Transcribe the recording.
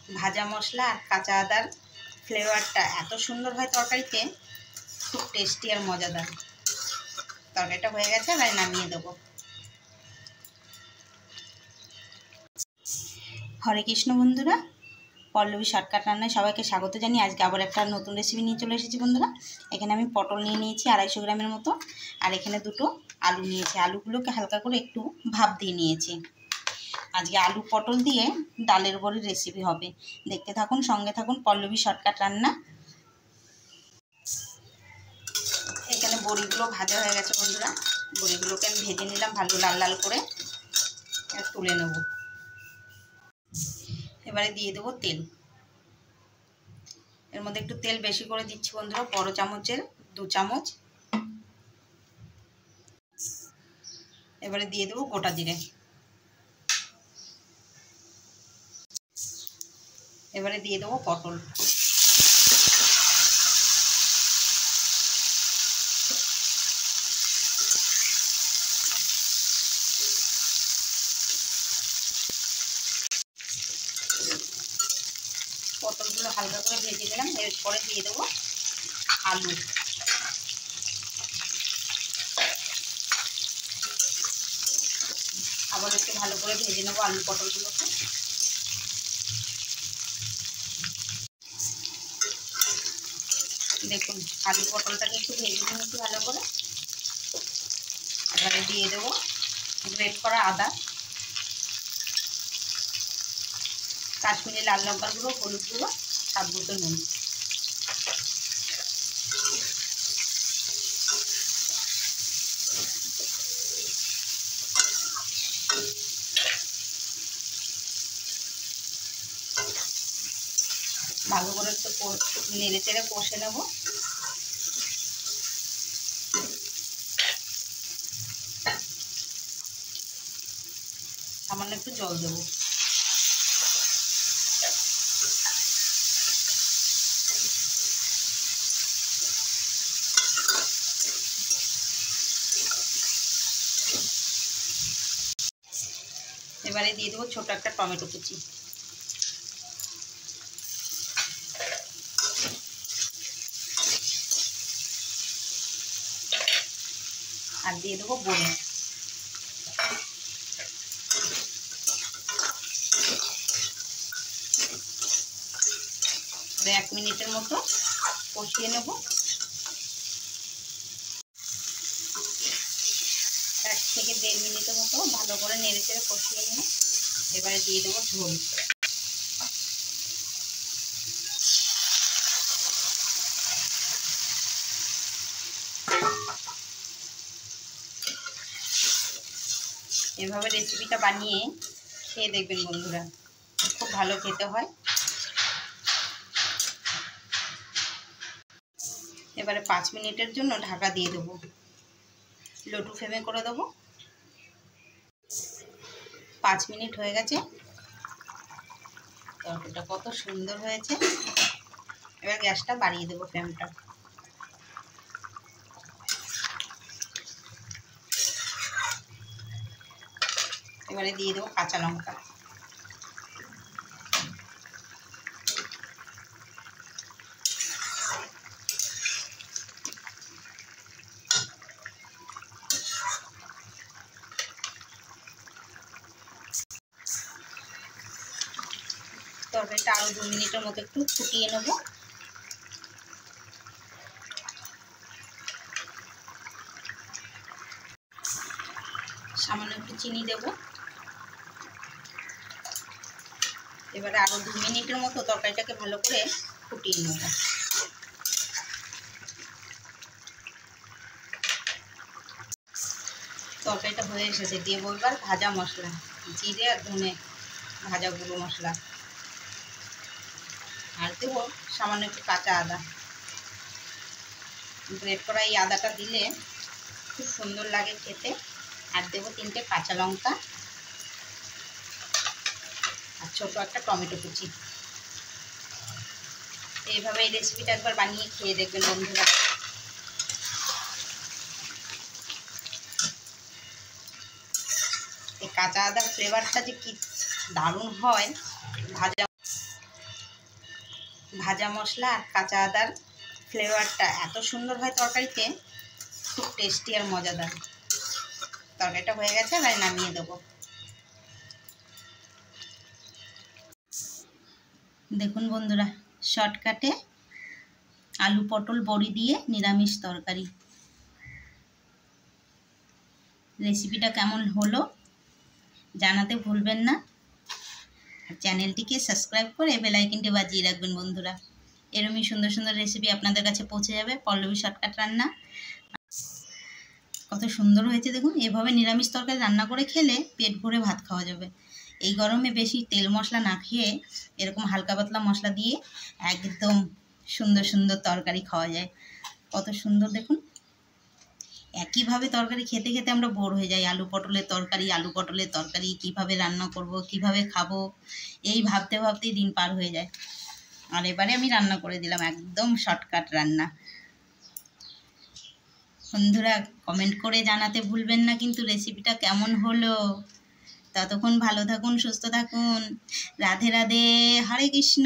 ভাজা মশলা আর কাঁচা আদার ফ্লেভারটা এত সুন্দর হয় তরকারিতে, খুব টেস্টি আর মজাদার। তরকারিটা হয়ে গেছে, এবার নামিয়ে দেবো। হরে কৃষ্ণ বন্ধুরা, পল্লবী শর্টকাট রান্নায় সবাইকে স্বাগত জানিয়ে আজকে আবার একটা নতুন রেসিপি নিয়ে চলে এসেছি বন্ধুরা। এখানে আমি পটল নিয়ে নিয়েছি 250 গ্রামের মতো, আর এখানে দুটো আলু নিয়েছি। আলুগুলোকে হালকা করে একটু ভাপ দিয়ে নিয়েছি। আজকে আলু পটল দিয়ে ডালের বড়ির রেসিপি হবে, দেখতে থাকুন, সঙ্গে থাকুন। পল্লবী শর্টকাট রান্না। এখানে বড়িগুলো ভাজা হয়ে গেছে বন্ধুরা। বড়িগুলোকে আমি ভেজে নিলাম ভালো লাল লাল করে, তুলে নেব। এবারে দিয়ে দেবো তেল। এর মধ্যে একটু তেল বেশি করে দিচ্ছি বন্ধুরা, বড় চামচের 2 চামচ। এবারে দিয়ে দেবো গোটা জিরে। এবারে দিয়ে দেবো পটল। পটলগুলো হালকা করে ভেজে নিলাম। এরপরে দিয়ে দেবো আলু। আবার একটু ভালো করে ভেজে নেবো আলু পটলগুলোকে। দেখুন আলু পটলটাকে একটু ভেজে নিয়েছি ভালো করে। এবারে দিয়ে দেবো গ্রেট করা আদা, কাশ্মীরি লাল লঙ্কার গুঁড়ো, হলুদ গুঁড়ো, স্বাদ মতো নুন। ভালো করে একটু নেড়ে চেড়ে কষে নেব। সামান্য একটু জল দেবো। এবারে দিয়ে দেবো ছোট একটা টমেটো কুচি। আর দিয়ে দেবো বড়ি। 1 মিনিটের মতো কষিয়ে নেব। 1 থেকে 1.5 মিনিটের মতো ভালো করে নেড়ে চেড়ে কষিয়ে নিয়ে এবারে দিয়ে দেবো ঝোল। এভাবে রেসিপিটা বানিয়ে খেয়ে দেখবেন বন্ধুরা, খুব ভালো খেতে হয়। এবারে 5 মিনিটের জন্য ঢাকা দিয়ে দেবো, লো টু ফ্লেমে করে দেবো। 5 মিনিট হয়ে গেছে। তরকারিটা কত সুন্দর হয়েছে। এবার গ্যাসটা বাড়িয়ে দেবো, ফ্লেমটা। এবারে দিয়ে দেবো কাঁচা লঙ্কা। তরকারিটা আরও 2 মিনিটের মতো একটু ফুটিয়ে নেব। সামান্য একটু চিনি দেব। এবারে আরও 2 মিনিটের মতো তরকারিটাকে ভালো করে ফুটিয়ে নেব। তরকারিটা হয়ে এসেছে। দিয়ে দেবো এবার ভাজা মশলা, জিরে আর ধনে ভাজা গুঁড়ো মশলা। আর দেবো সামান্য একটু কাঁচা আদা। গ্রেট করা এই আদাটা দিলে খুব সুন্দর লাগে খেতে। আর দেবো 3টে কাঁচা লঙ্কা আর ছোট একটা টমেটো কুচি। এইভাবে এই রেসিপিটা একবার বানিয়ে খেয়ে দেখবেন বন্ধুরা। এই কাঁচা আদার ফ্লেভারটা যে কি দারুণ হয় ভাজা। ভাজা মশলা আর কাঁচা আদার ফ্লেভারটা এত সুন্দর হয় তরকারিতে, খুব টেস্টি আর মজাদার। তরকারিটা হয়ে গেছে, আর নামিয়ে দেবো। দেখুন বন্ধুরা, শর্টকাটে আলু পটল বড়ি দিয়ে নিরামিষ তরকারি। রেসিপিটা কেমন হলো জানাতে ভুলবেন না, আর চ্যানেলটিকে সাবস্ক্রাইব করে বেল আইকনটি বাজিয়ে রাখবেন বন্ধুরা। এরকমই সুন্দর সুন্দর রেসিপি আপনাদের কাছে পৌঁছে যাবে। পল্লবী শর্টকাট রান্না কত সুন্দর হয়েছে দেখুন। এভাবে নিরামিষ তরকারি রান্না করে খেলে পেট ভরে ভাত খাওয়া যাবে। এই গরমে বেশি তেল মশলা না খেয়ে এরকম হালকা পাতলা মশলা দিয়ে একদম সুন্দর সুন্দর তরকারি খাওয়া যায়। কত সুন্দর দেখুন। একইভাবে তরকারি খেতে খেতে আমরা বোর হয়ে যাই। আলু পটলের তরকারি কিভাবে রান্না করব, কিভাবে খাবো, এই ভাবতে ভাবতেই দিন পার হয়ে যায়। আর এবারে আমি রান্না করে দিলাম একদম শর্টকাট রান্না। বন্ধুরা কমেন্ট করে জানাতে ভুলবেন না কিন্তু রেসিপিটা কেমন হলো। ততক্ষণ ভালো থাকুন, সুস্থ থাকুন। রাধে রাধে, হরে কৃষ্ণ।